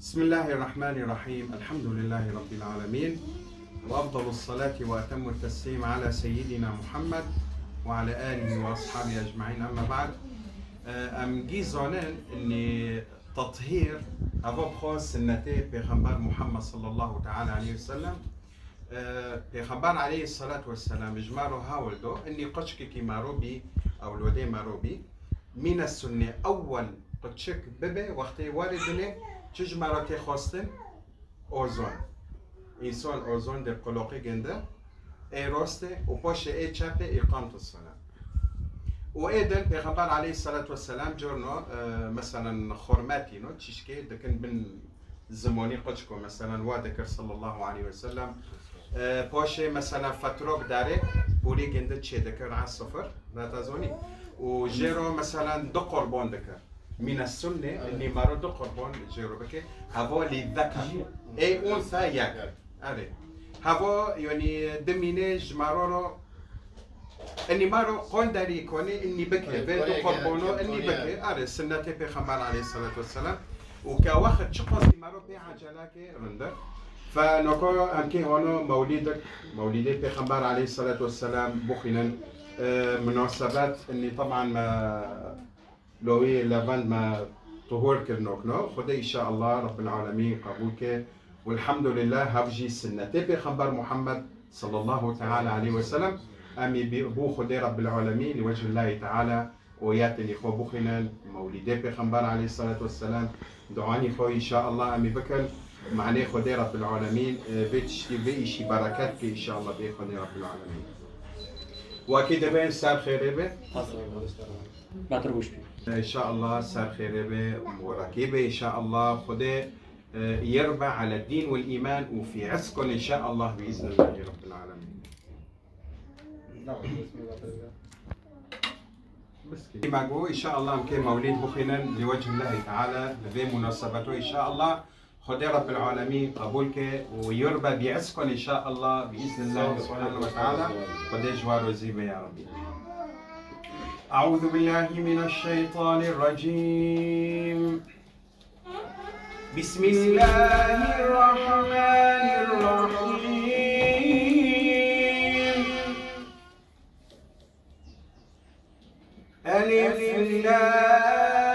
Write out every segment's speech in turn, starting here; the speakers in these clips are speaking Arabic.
بسم الله الرحمن الرحيم. الحمد لله رب العالمين، وأفضل الصلاة وأتم التسليم على سيدنا محمد وعلى آله وأصحابه أجمعين. أما بعد، أم جيزونن أني تطهير أبو بخوص سنتي بيغمبر محمد صلى الله تعالى عليه وسلم. بيغمبر عليه الصلاة والسلام إجمارو هاولدو أني قشك كي ماروبي أو الودي ماروبي من السنة أول قشك ببي وقتي واردني تجمرتي خواستن اوزون انسان اوزون در قلوقی گنده ای راسته و پاش ای چپه اقامت الصلاة و ایدن پیغمبر علیه الصلاة والسلام جورنو مثلا خرماتی نو تشكي دكن من زماني قشكو مثلا وادكر صلى الله عليه وسلم پاش مثلا فتروك داره بوري گنده چه دكر على الصفر لا تزوني و جيرو مثلا دو قربان دكر من السنة اللي مرض قربان جربك هوا للذكر أي أنثى يك أري هوا يعني دمينج مرارو إني مرو قندري كوني إني بكي بيت قربانو إني بكي أري سنة بيغمبر عليه الصلاة والسلام وكواخد شقص مرو بعجلك رندر فنكو أمكي هونو مولدك بيغمبر عليه الصلاة والسلام بخنا مناسبات إني طبعا ما لوي لافند ما طهور كرنوكنو خدي إن شاء الله رب العالمين قبولك والحمد لله هفجي سنتي بخبر محمد صلى الله تعالى عليه وسلم أمي بو خدي رب العالمين لوجه الله تعالى وياتني خو بخنا مولدي بخبر عليه الصلاة والسلام دعاني خو إن شاء الله أمي بكل معني خدي رب العالمين بيتشتي بيشي بركاتك إن شاء الله بخدي رب العالمين وأكيد بين سار خيربه ما تروش إن شاء الله سار خيربه وركيبه إن شاء الله خده يربع على الدين والإيمان وفي عسكن إن شاء الله بإذن الله رب العالمين. بس كده إن شاء الله مكين مولد بخنا لوجه الله تعالى لذي مناسبته إن شاء الله خده رب العالمين قبولك ويربى بعسكن إن شاء الله بإذن الله سبحانه وتعالى خده جوار وزيبه يا ربي. أعوذ بالله من الشيطان الرجيم. بسم الله الرحمن الرحيم. ألف لام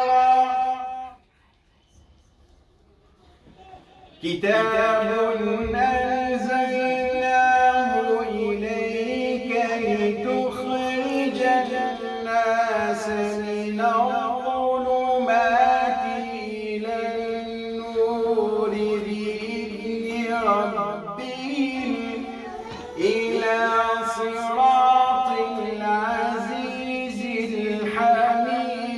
را كتاب أنزلناه إليك لتخرج الناس من الظلمات إلى النور بإذن ربهم إلى صراط العزيز الحميد.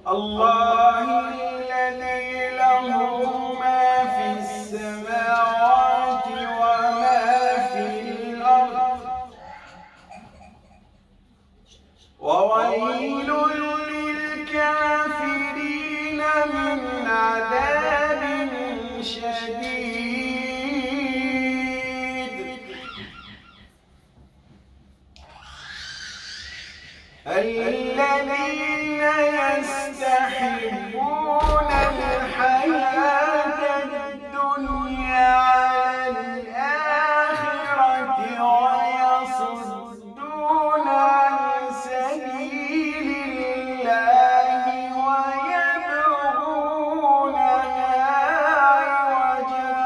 الله الذي له ما في السماوات وما في الأرض وويل للكافرين من عذاب شديد. الذين يستحبون الحياة الدنيا على الآخرة ويصدون عن سبيل الله ويبغونها عوجا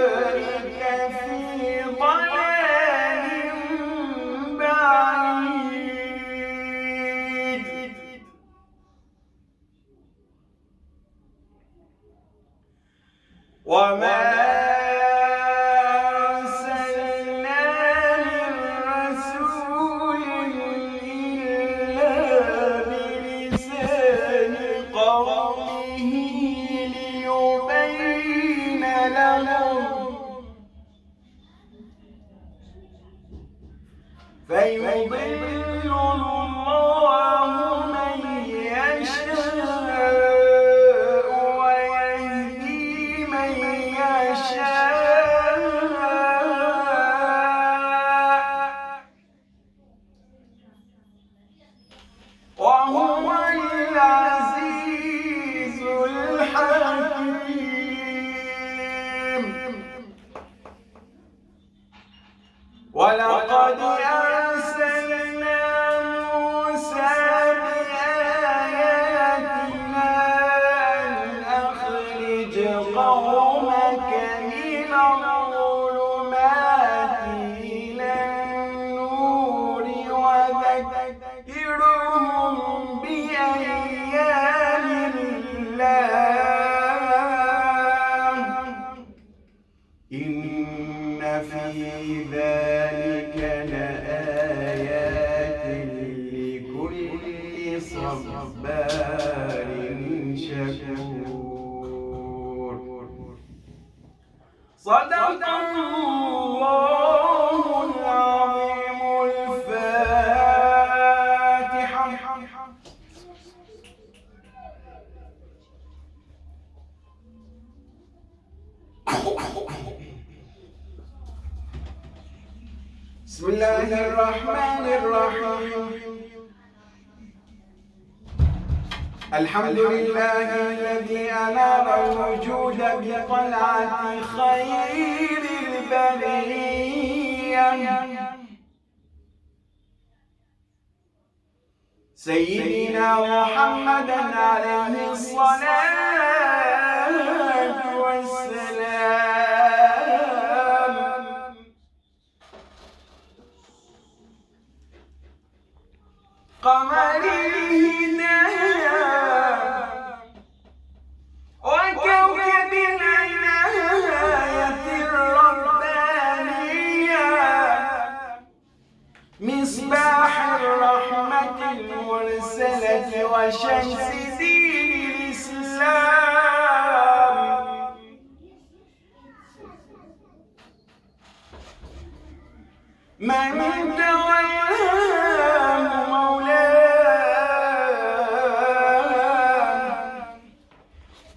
أولئك في ضلال بعيد. وما أرسلنا من رسول إلا بلسان قومه ليبين لهم فيضل الله من يشاء ويهدي قومك من الظلمات إلى النور وذكرهم بأيام الله إن في ذلك لآيات لكل صبار شكور. صدق الله العظيم. الفاتحة. بسم الله الرحمن الرحيم. الحمد لله الذي أنار الوجود بطلعة خير البرية سيدنا محمدا عليه الصلاة والسلام. قمره الهداية وكوكب العناية الربانية مصباح الرحمة المرسلة وشمس دين الإسلام. من تولاه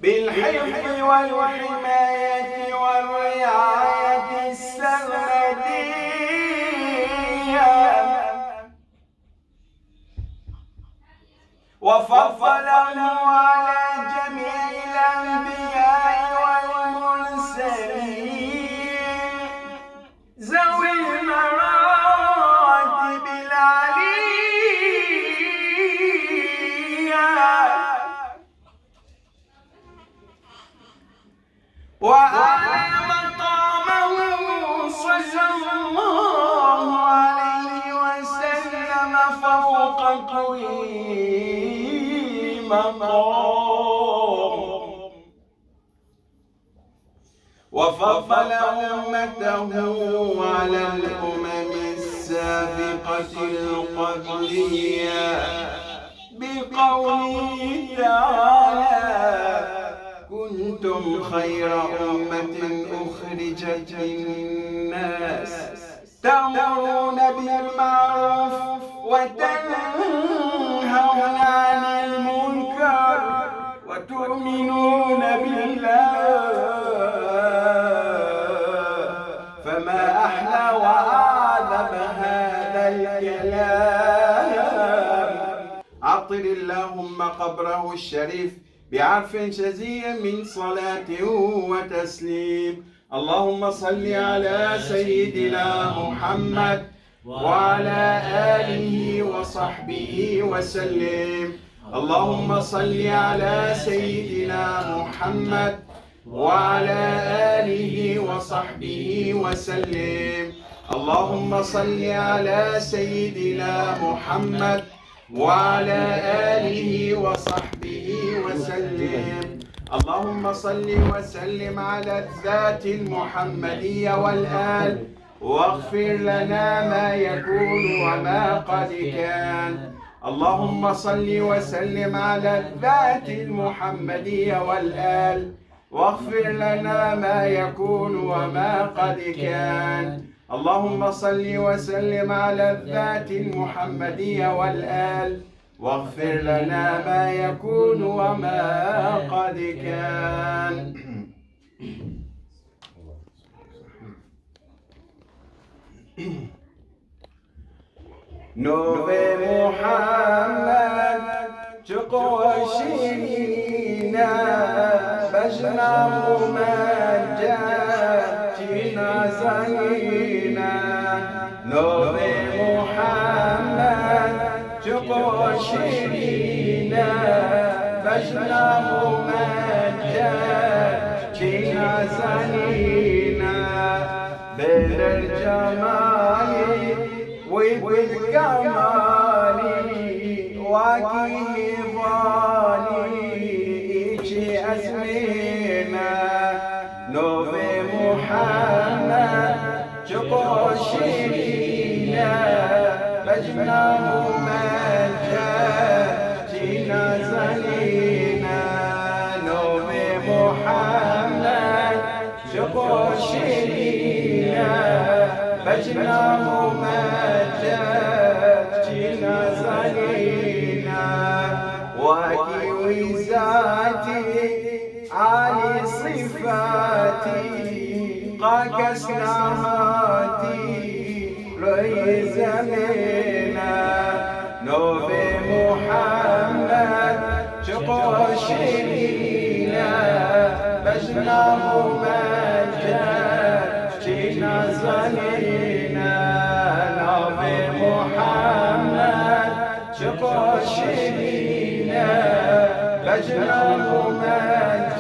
بالحفظ والحماية والرعاية السرمدية وفضله على جميع الأنبياء والمرسلين ذوي المراتب العلية وأعلى مقامه صلى الله عليه وسلم فوق كل مقام وفضل أمته على الأمم السابقة القبلية بقوله تعالى كنتم خير أمة أخرجت للناس تأمرون بالمعروف وتنهون عن المنكر وتؤمنون بالله فما أحلى وأعظم هذا الكلام. عطر اللهم قبره الشريف بعرف شزي من صلاة وتسليم. اللهم صل على سيدنا محمد وعلى آله وصحبه وسلم. اللهم صل على سيدنا محمد وعلى آله وصحبه وسلم. اللهم صل على سيدنا محمد وعلى آله وصحبه وسلم. اللهم صل وسلم على الذات المحمدية والآل واغفر لنا ما يكون وما قد كان. اللهم صل وسلم على الذات المحمدية والآل واغفر لنا ما يكون وما قد كان. اللهم صل وسلم على الذات المحمدية والآل واغفر لنا ما يكون وما قد كان. نور محمد تقوى شيرينا بجنا ممجاتنا زينا. نور محمد تقوى شيرينا بجنا ممجاتنا جمالي وبالكمالي واكيه ظالي إيشي أزمينا نوفي محمد شقوشينا بجنا ممجد جينا زلينا نوفي محمد شقوشينا بجنا ممجد جينا زلينا واكي وزاتي عالي صفاتي قاكسنا هاتي ري زمينا نوفي محمد شقوشينا بجنا ممجد جينا زلينا نوفي محمد شقوشينا بجنا ممجد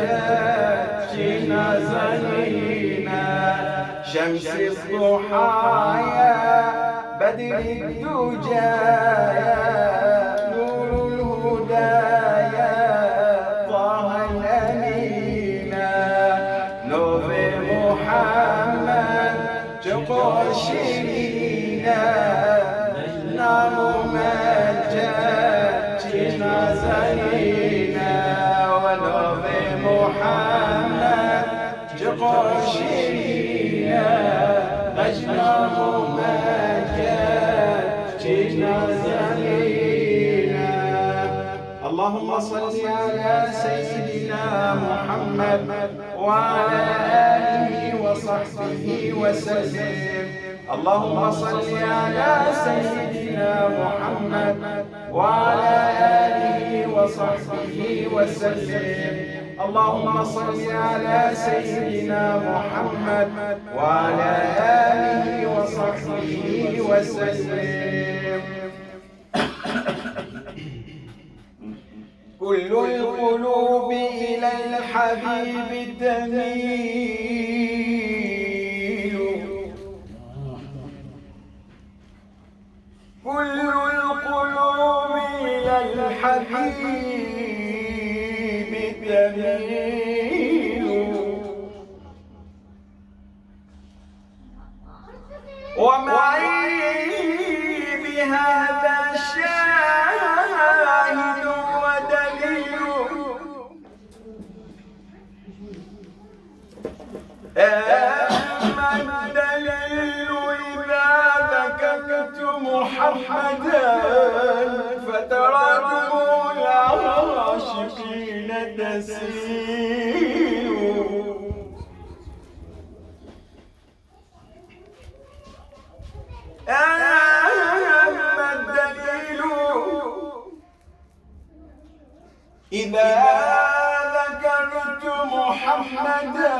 جينا زلينا شمس الضحايا بدر الدجايا نور الهدايا طه الأمينا نوفي محمد شقوشينا بجنا ممجد جينا زلينا ونوفي محمد شقوشينا بجنا ممجد جينا زلينا اللهم صل على سيدنا محمد وعلى آله وصحبه وسلم اللهم صل على سيدنا محمد وعلى آله وصحبه وسلم اللهم صل على سيدنا محمد وعلى آله وصحبه وسلم كل القلوب إلى الحبيب تميل كل القلوب إلى الحبيب تميل ومعي بهذا شاهد ودليل أما الدليل إذا ذكرت محمدا فترى دموع العاشقين تسيل أما الدليل إذا ذكرت محمدا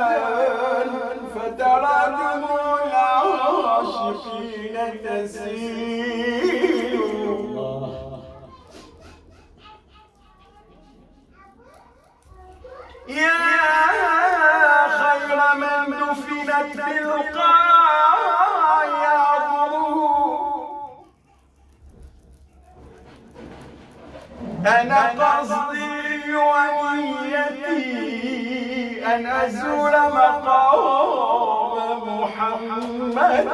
فترى دموع العاشقين تسيل يا خير من دفنت بالقاع أنا قصدي ونيتي أن أزور مقام محمد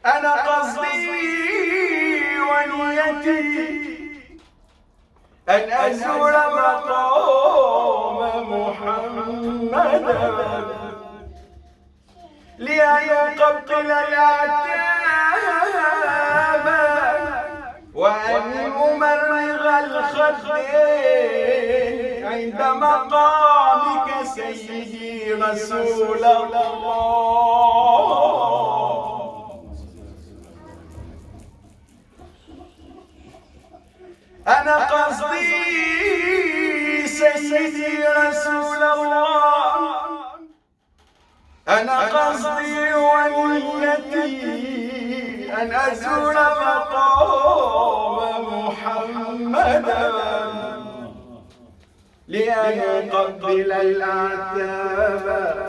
أنا قصدي ونيتي أن أزور مقام محمد لأن يقبل الأعتاب وأن أمرغ الخدين عند مقامك سيدي رسول الله أنا قصدي سيدي رسول الله أنا قصدي ونيتي أن أزور مقام محمد لأن أقبل الأعتاب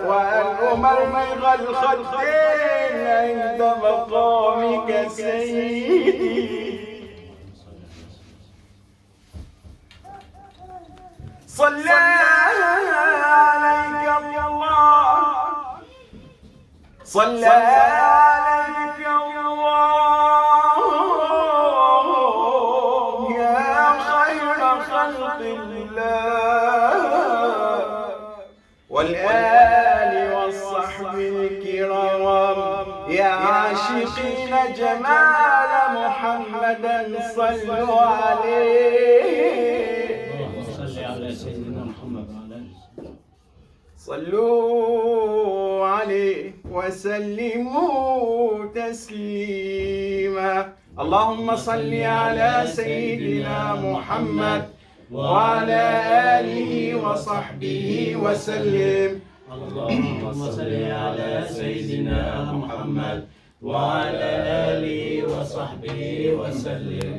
وأن أمرغ الخدين عند مقامك سيدي. صلى عليك الله، صلى عليك الله يا خير خلق الله، والآل والصحب الكرام يا عاشقين جمال محمدا صلوا عليه. صلوا عليه وسلموا تسليما. اللهم صل على سيدنا محمد وعلى آله وصحبه وسلم. اللهم صل على سيدنا محمد وعلى آله وصحبه وسلم.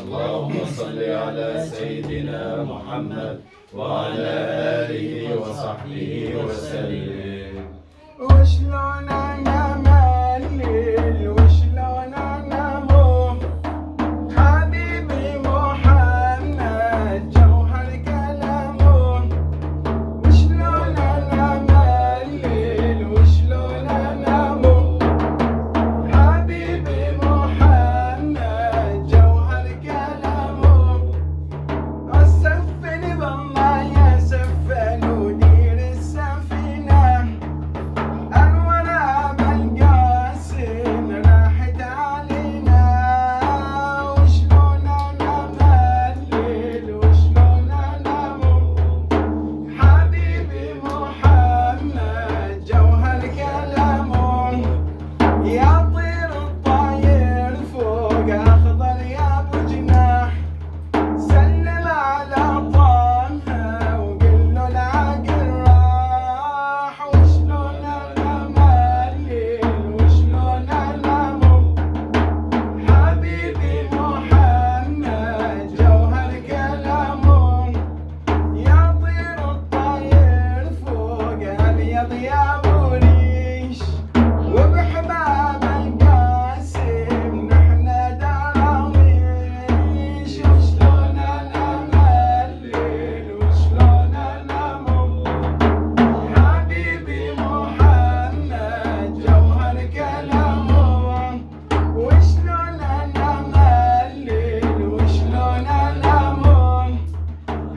اللهم صل على سيدنا محمد وعلى آله وصحبه وسلم. وشلون أنا ملل وشلون أنا مو حبيبي محمد جوهر كلامه. وشلون أنا ملل وشلون أنا مو حبيبي محمد جوهر كلامه. السفن بالله يا سفن ودير السفينة، أنور أبا القاسم راحت علينا. وشلون أنا ملل وشلون أنا مو حبيبي محمد جوهر كلامه. يا طير الطاير فوق أخضر يا أبو جناح، سلم على طه وقل له العقل راح. وشلون أنا ملل وشلون أنا مو حبيبي محمد جوهر كلامه. يا طير الطاير فوق أبيض يا أبو ريش، وبحباب القاسم نحن دراويش. وشلون أنا ملل وشلون أنا مو حبيبي محمد جوهر كلامه. وشلون أنا ملل وشلون أنا مو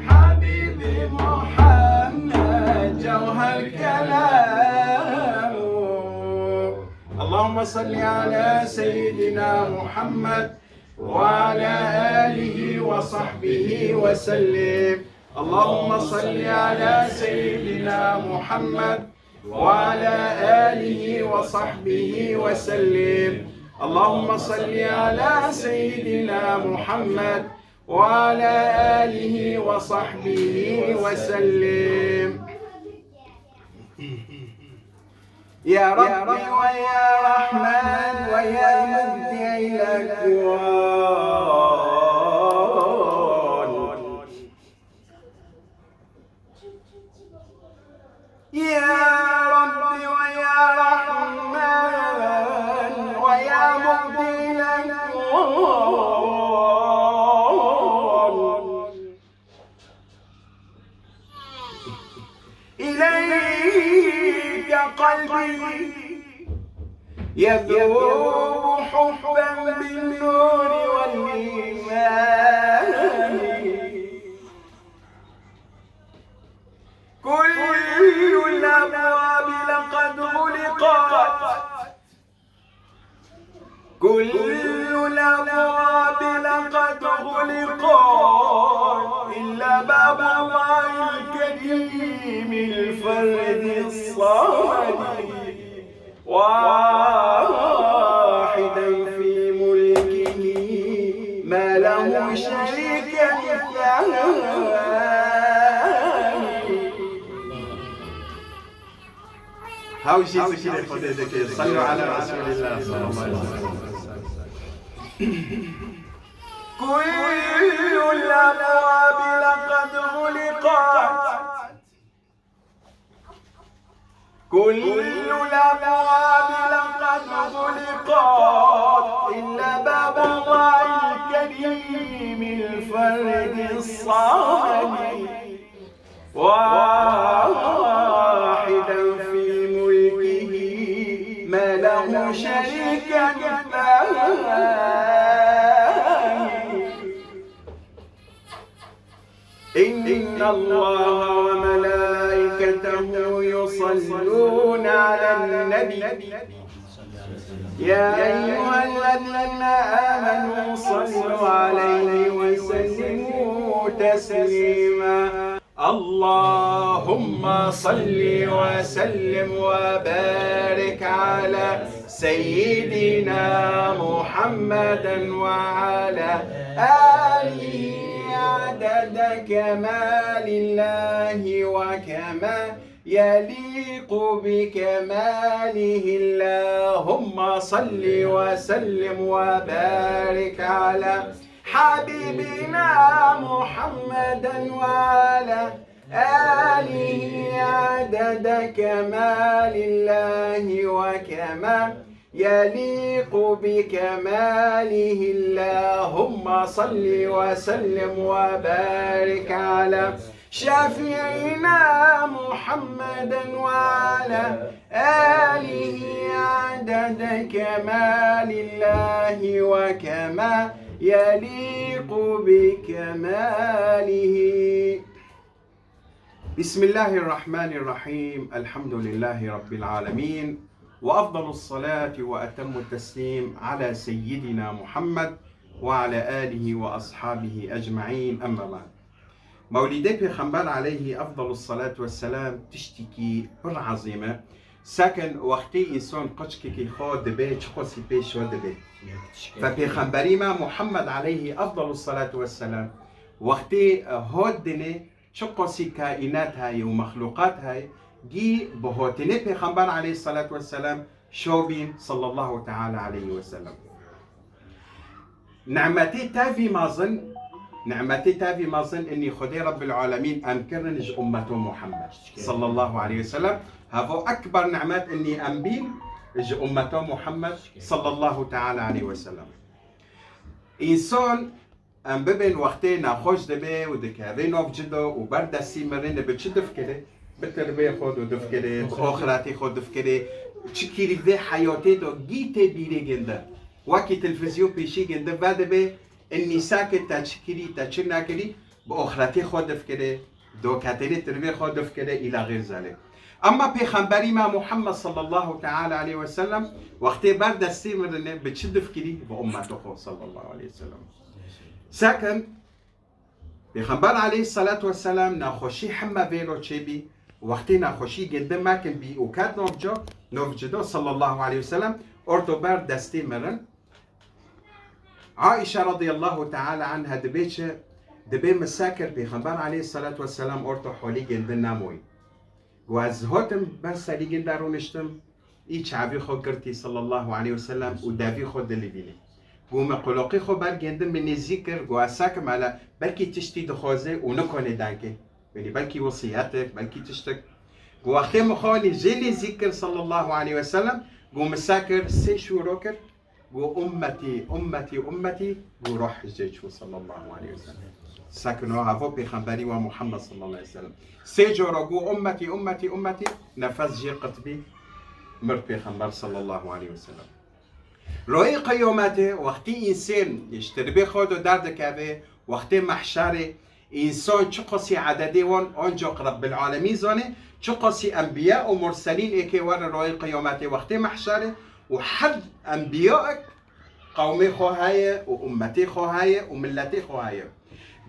حبيبي محمد جوهر كلامه. اللهم صل على سيدنا محمد وعلى آله وصحبه وسلم. اللهم صل على سيدنا محمد وعلى آله وصحبه وسلم. اللهم صل على سيدنا محمد وعلى آله وصحبه وسلم. يا ربي ويا رحمن ويا مبدع الأكوان، يا ربي ويا رحمن ويا مبدع الأكوان، إليك قلبي يذوب حبا بالنور والإيمان. كل الأبواب لقد غلقت، كل الأبواب لقد غلقت إلا باب الله الكريم الفرد الصمد، واحدا في ملكه ما له شريك مثله. هاو شيء كده خديتك صلوا على رسول الله صلى الله عليه وسلم. كل الأبواب لقد غلقت كل الأبواب لقد غلقت إلا باب الله الكريم الفرد الصمد واحدا في ملكه ما له شريك إن الله وملائكته يصلون على النبي يا أيها الذين آمنوا صلوا عليه وسلموا تسليما اللهم صل وسلم وبارك على سيدنا محمد وعلى آله عدد كمال الله وكما يليق بكماله اللهم صل وسلم وبارك على حبيبنا محمدا وعلى آله عدد كمال الله وكما يليق بكماله اللهم صل وسلم وبارك على شفيعنا محمدا وعلى آله عدد كمال الله وكما يليق بكماله. بسم الله الرحمن الرحيم. الحمد لله رب العالمين، وأفضل الصلاة وأتم التسليم على سيدنا محمد وعلى آله وأصحابه أجمعين. أما بعد، مولدي پیغمبر عليه أفضل الصلاة والسلام تشتكي بالعظيمة سكن وقتی انسان قچکی که خود دبه چخوصی پیش و دبه فپیغمبری ما محمد عليه أفضل الصلاة والسلام وقتی هود دنه چخوصی کائنات هاي ومخلوقات هاي جي بهوتنه پیغمبر عليه الصلاة والسلام شوبين صلى الله تعالى عليه وسلم. نعمتي تافي مازن اني خدي رب العالمين امكرنج امته محمد صلى الله عليه وسلم. هذا اكبر نعمات اني امبين امته محمد صلى الله تعالى عليه وسلم. انسان ام ببین وقتی ناخوش دبه و دکاره نوف جدا و بر دستی مرنه به چه دف کده؟ به تربیه خود و دف کده، به آخراتی خود دف کده، چه کیریوه حیاتی دو گیته بیره گنده وکی تلفزیون پیشی گنده بعد به اینی ساکت تا چکیری تا چه نکری به آخراتی خود دف کده، دو کتری تربیه خود دف کده الى غیر ذلك. اما پیغمبری ما محمد صلی الله تعالی علیه و سلم وقتی بر دستی مرنه به چه دف کری؟ به امت خود صلی الله علیه و سلم. سكن پیغمبر عليه الصلاة والسلام ناخوشی همه ویلو چه بی وقتی ناخوشی گنده مکن بی او کت نوف جدا صلی الله عليه وسلم ارتو بر دستی مرن. عائشة رضي الله تعالى عنها دبي مساكر پیغمبر عليه الصلاة والسلام ارتو حولی گنده نموی و از هاتم بر سری گنده رو نشتم ایچ عبی خود کرتی صلی الله عليه وسلم و داوی خود دلیدینه گوم قلقی خو برگنده من ذکر گواسکم على بلکی تشتی دخوازه و نکنه دنکه یعنی بلکی وصیتک بلکی تشتک گوخته مخانی جلی ذکر صلی الله علیه و سلم گوم ساکر سه شورو کرد گو امتی گو روح جیچو صلی الله علیه و سلم ساکنو هوا پیغمبری و محمد صلی الله علیه و سلم سه جورا گو امتی نفذ جی قطبی مرد پیغمبر صلی الله علیه و سلم. روی قیامته وقتی انسان یشتربه خود و درد کبه وقتی محشر انسان چه قصی عددی وان آنجا رب العالمین زانه چه قصی انبیاء و مرسلین ایکی ور روی قیامته وقتی محشر و حد انبیاء قومی خواهی و امتی خواهی و ملتی خواهی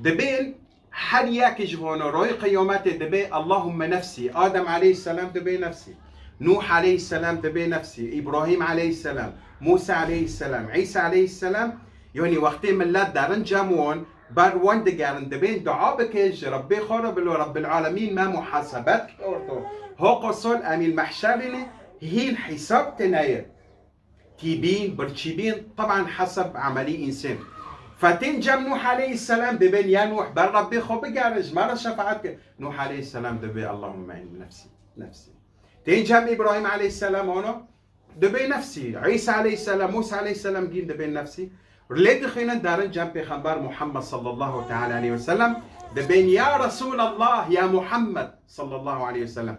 دبین هر یک جوان روی قیامته دبی اللهم نفسی آدم علیه السلام دبی نفسی نوح عليه السلام دبي نفسي إبراهيم عليه السلام موسى عليه السلام عيسى عليه السلام يعني وقتی ملت دارن جمعون بر وان دگرن دبین دعا بکش ربی خورا رب العالمین ما محاسبت کرده ها قصول امیل محشرینه هی الحساب تناير تيبين برشيبين طبعا حسب عملي انسان فتنجم نوح عليه السلام دبين يا نوح بر ربي خو بقارج مرة شفاعتك نوح عليه السلام دبي اللهم عين نفسي تنجم إبراهيم عليه السلام هنا دبي نفسي، عيسى عليه السلام، موسى عليه السلام جين دبي نفسي. ليه دخينا دارن جنب خبر محمد صلى الله تعالى عليه وسلم دبين يا رسول الله يا محمد صلى الله عليه وسلم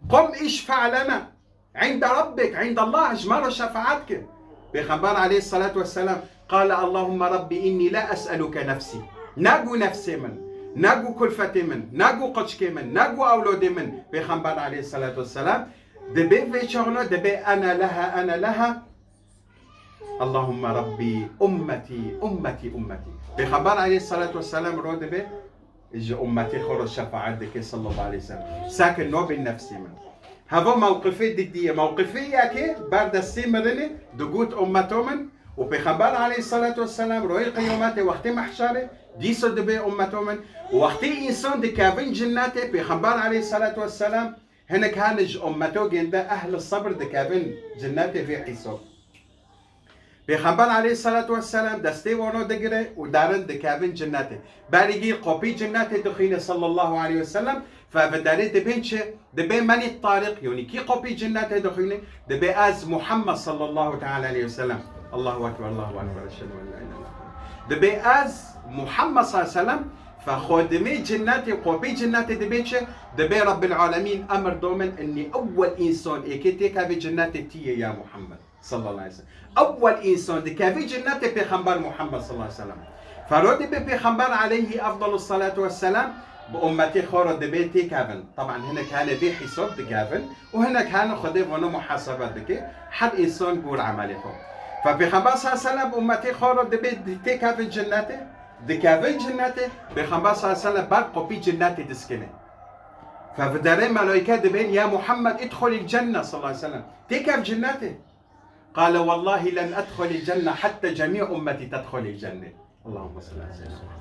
قم اشفع لنا عند ربك عند الله اجمل شفاعتك. بخبر عليه الصلاة والسلام قال اللهم ربي إني لا أسألك نفسي، ناقو نفسي من، ناقو كلفتي من، ناقو قشكي من، ناقو أولودي من. بخبر عليه الصلاة والسلام دبي في شغله دبي أنا لها أنا لها اللهم ربي أمتي أمتي أمتي. بخبر عليه الصلاة والسلام رو دبي إجي أمتي خرج شفاعة دكي صلى الله عليه وسلم ساكن نوب النفسي من. هذا موقفي ضدية موقفية كي بعد السيمرني دقوت أمته من. وبخبر عليه الصلاة والسلام روي قيوماتي وقت محشرة ديسو دبي أمته من. وقت إنسان دكافين جناتي بخبر عليه الصلاة والسلام هنا كانج أمته جندا أهل الصبر دكافين جناتي في حساب. بخبر عليه الصلاة والسلام دستي ونو دقرة ودارن دكافين جناتي باريجي قوبي جناتي دخينة صلى الله عليه وسلم. فبداري دبينش دبي ماني الطارق يعني كي قوبي جنات دخينه دبي از محمد صلى الله تعالى عليه وسلم. الله اكبر الله اكبر اشهد ان لا اله الا الله. دبي از محمد صلى الله عليه وسلم فخادمي جناتي قوبي جناتي دبينش دبي رب العالمين امر دومن اني اول انسان اكيتي كافي جناتي تي يا محمد صلى الله عليه وسلم. اول انسان كافي جناتي بخبر محمد صلى الله عليه وسلم. فرودي بخبر عليه افضل الصلاه والسلام بأمتي خورد دبيتي كافن. طبعا هنا كان في حساب دكافن وهنا كان خدي ونو محاسبة دكي حد إنسان قول عمله. فبخبر صلى الله عليه وسلم أمتي خورد دبيتي كافن جناتي دكافن جناتي بخبر صلى الله عليه وسلم بعد قبي جناتي دسكنه. فبدارين ملائكة دبين يا محمد ادخل الجنة صلى الله عليه وسلم تكاف جناتي. قال والله لن أدخل الجنة حتى جميع أمتي تدخل الجنة. اللهم صل على سيدنا محمد.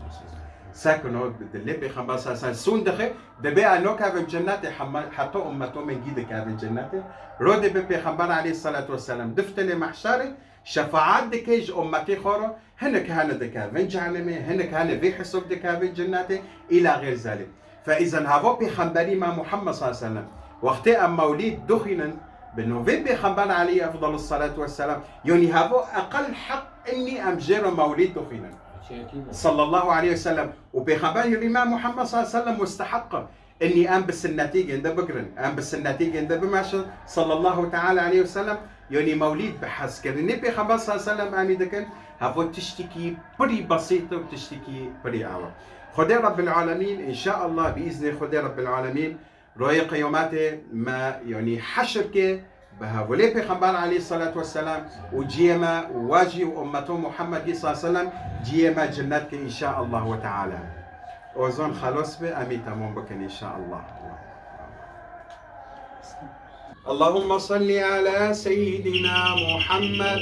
ساكنوا اللي بخمسة سنة سون دخل دبي أنو كافن جناتي حتى أمته من جيد كافن جناتي رود بخبر عليه الصلاة والسلام دفتني محشري شفاعات دكيج أمتي خورو هنا كان دكافن جهنمي هنا كان في حسب دكافن جناتي إلى غير ذلك. فإذا هذا بخبري مع محمد صلى الله عليه وسلم وقت أم مولد دخنا بأنه في بخبر عليه أفضل الصلاة والسلام يعني هذا أقل حق إني أمجر مولد دخنا صلى الله عليه وسلم. وبخبر الإمام محمد صلى الله عليه وسلم مستحق إني أنبس النتيجة عند بكرن أنبس النتيجة عند بماشر صلى الله تعالى عليه وسلم يعني مولد بحس كرني بخبر صلى الله عليه وسلم أمي دكن هفو تشتكي بري بسيطة وتشتكي بري أعوى. خدي رب العالمين إن شاء الله بإذن خدي رب العالمين رأي قيوماته ما يعني حشر بهولي بخبر عليه الصلاة والسلام وجيما واجي وأمته محمد صلى الله عليه وسلم جيما جنتك إن شاء الله وتعالى. وزون خلاص أمي تمام بكن إن شاء الله. اللهم صل على سيدنا محمد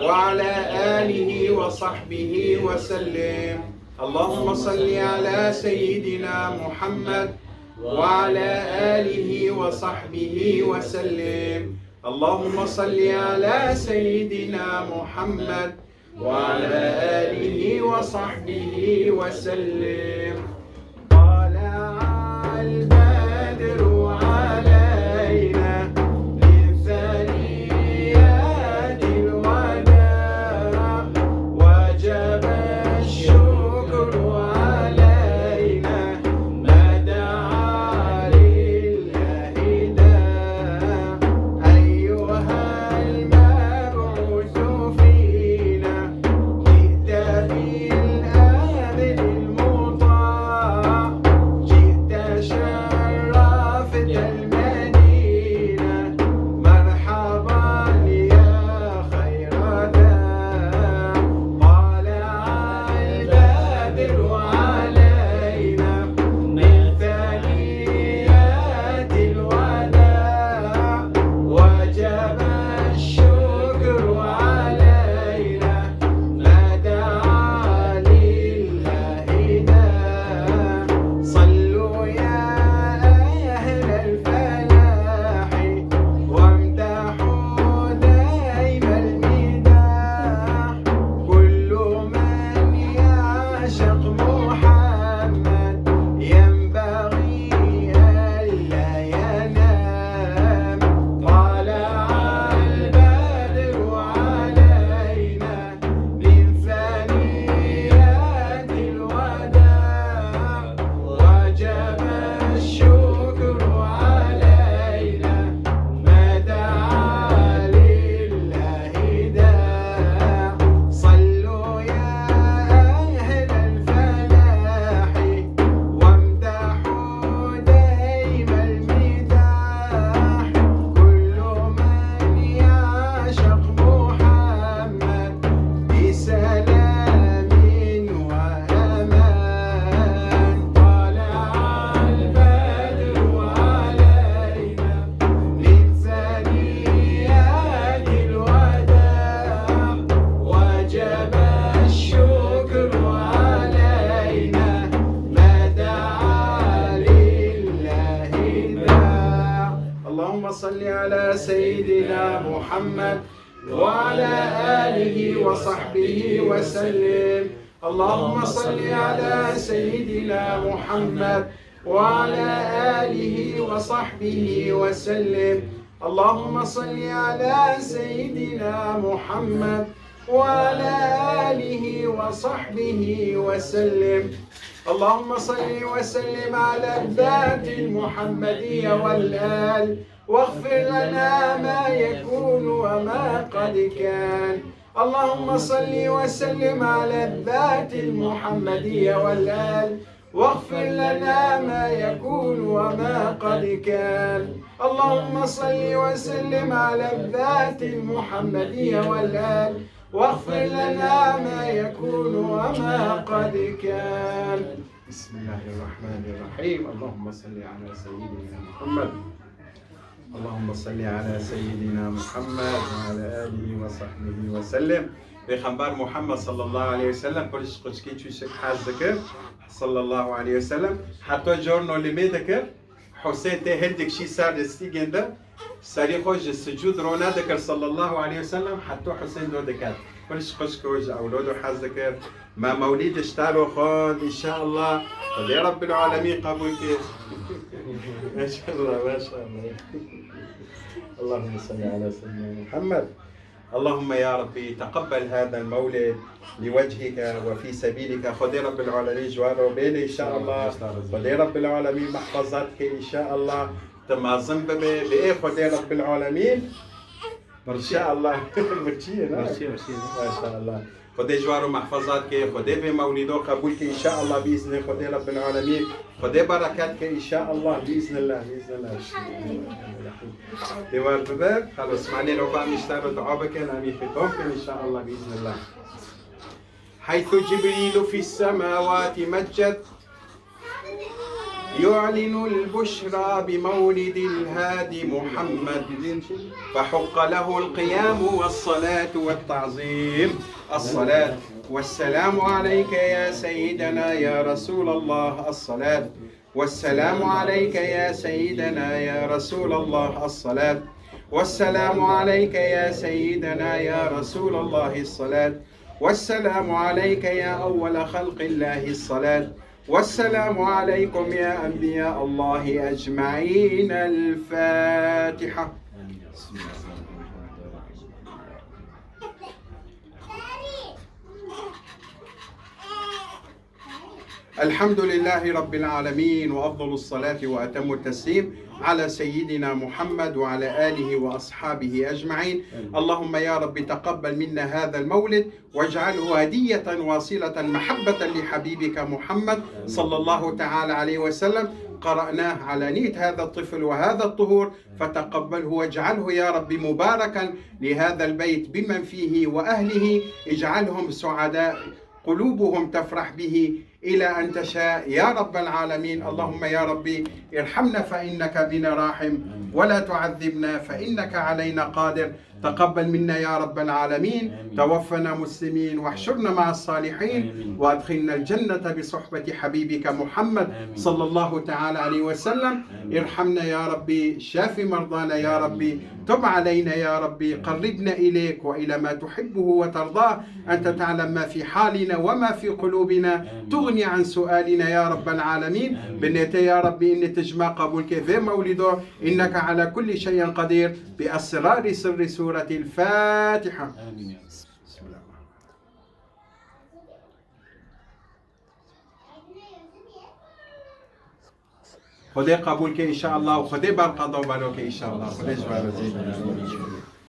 وعلى آله وصحبه وسلم. اللهم صل على سيدنا محمد وعلى آله وصحبه وسلم. اللهم صل على سيدنا محمد وعلى آله وصحبه وسلم. طلع البدر علينا من ثنيات الوداع وجب الشكر علينا ما دعا لله داع. أيها المبعوث فينا جئت بالأمر المطاع سيدنا محمد وعلى آله وصحبه وسلم. اللهم صل على سيدنا محمد وعلى آله وصحبه وسلم. اللهم صل على سيدنا محمد وعلى آله وصحبه وسلم. اللهم صل وسلم على الذات المحمدية والآل، واغفر لنا ما يكون وما قد كان. اللهم صل وسلم على الذات المحمدية والآل، واغفر لنا ما يكون وما قد كان. اللهم صل وسلم على الذات المحمدية والآل، واغفر لنا ما يكون وما قد كان. بسم الله الرحمن الرحيم. اللهم صل على سيدنا محمد. اللهم صل على سيدنا محمد وعلى آله وصحبه وسلم. Peygamber Muhammed sallallahu aleyhi ve sellem قلش كي تشوشك حاج ذكر صلى الله عليه وسلم حتى جورنو لمي ذكر حسين تهدك شي سار استيجنده ساري خوش السجود رونا ذكر صلى الله عليه وسلم حتى حسين دو ذكر قلش كوج أولاده حاج ذكر ما موليد اشتاروا خود إن شاء الله يا رب العالمين قبولك ما شاء الله ما شاء الله. اللهم صل على سيدنا محمد. اللهم يا ربي تقبل هذا المولد لوجهك وفي سبيلك. خذ رب العالمين جواره بيني إن شاء الله. خذ رب العالمين محفظتك إن شاء الله. تمازن بإيه خذ رب العالمين إن شاء الله. ما شاء الله. خذ جواره محفظاتك. خذ في مولده قبولك إن شاء الله بإذن خذ رب العالمين. خذ بركاتك إن شاء الله بإذن الله بإذن الله. ديوار بباب خلاص معني لو بقى نشتغل دعابك أنا ختامك إن شاء الله بإذن الله. حيث جبريل في السماوات مجد يعلن البشرى بمولد الهادي محمد، فحق له القيام والصلاة والتعظيم. الصلاة والسلام عليك يا سيدنا يا رسول الله. الصلاة والسلام عليك يا سيدنا يا رسول الله. الصلاة والسلام عليك يا سيدنا يا رسول الله. الصلاة والسلام عليك يا أول خلق الله. الصلاة والسلام عليكم يا أنبياء الله أجمعين. الفاتحة. الحمد لله رب العالمين، وأفضل الصلاة وأتم التسليم على سيدنا محمد وعلى آله وأصحابه أجمعين. اللهم يا رب تقبل منا هذا المولد واجعله هدية واصلة محبة لحبيبك محمد صلى الله تعالى عليه وسلم. قرأناه على نية هذا الطفل وهذا الطهور، فتقبله واجعله يا رب مباركا لهذا البيت بمن فيه وأهله. اجعلهم سعداء قلوبهم تفرح به إلى أن تشاء يا رب العالمين. اللهم يا ربي ارحمنا فإنك بنا راحم، ولا تعذبنا فإنك علينا قادر. تقبل منا يا رب العالمين. توفنا مسلمين واحشرنا مع الصالحين، وادخلنا الجنة بصحبة حبيبك محمد صلى الله تعالى عليه وسلم. ارحمنا يا ربي، شافي مرضانا يا ربي، تب علينا يا ربي، قربنا إليك وإلى ما تحبه وترضاه. أنت تعلم ما في حالنا وما في قلوبنا، تغني عن سؤالنا يا رب العالمين. بنيت يا ربي إن تجمع قبولك في مولده، إنك على كل شيء قدير، بأسرار سر سورة الفاتحة. آمين. بسم الله. خذي قبولك إن شاء الله، وخذي بالقضاء وبالوك إن شاء الله. خذي جواب